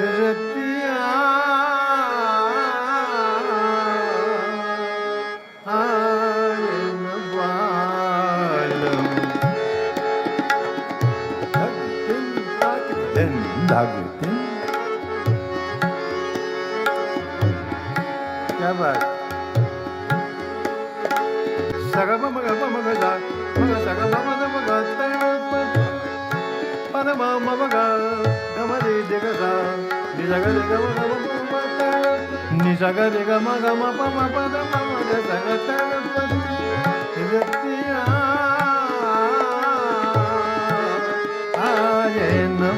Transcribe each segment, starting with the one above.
रतिया आए न बालम धागतिन क्या बात सगा मग मग जा मग सगा मग मग पद मग गमरे जगजा निजग जग निजग जग मग म प म पद मग जगत रतिया आए न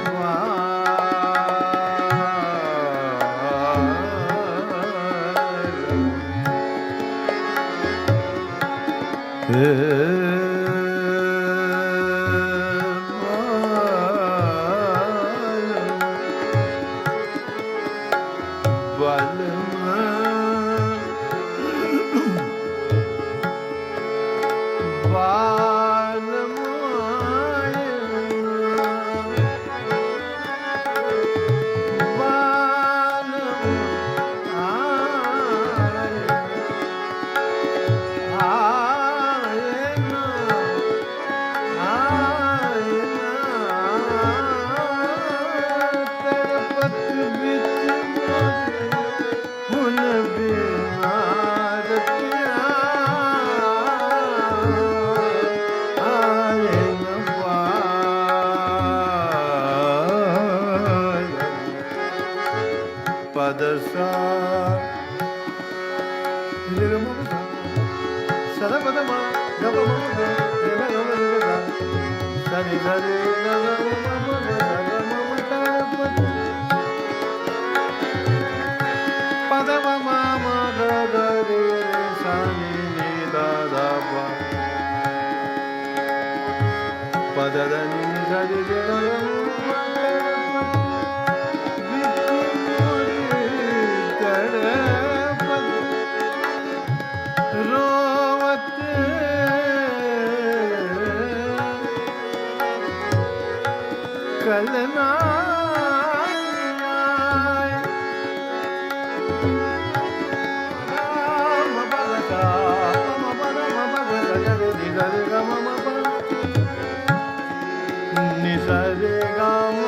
Padasa Sada Padama Gaba Mama Rema Gama Rema Sani Sani Gama Mama Sada Mama Tada Padama Mama Gada Re Sani Ni Dada Pa Padada Ni Sani Gama कलना निसरे गम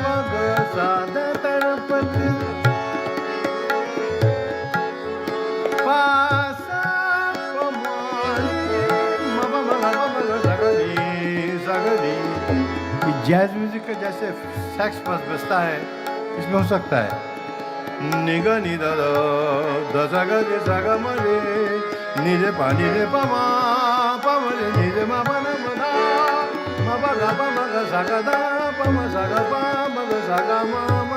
पग साद तड़पत पासा सगरी जैज म्यूजिक का जैसे सेक्स बस बजता है इसमें हो सकता है निगा निदा दसा ग रे सा ग म रे नि रे पा नि रे प म प म रे नि रे म प न म धा म प ग प म ग सा ग धा प म सा ग प म ग सा ग म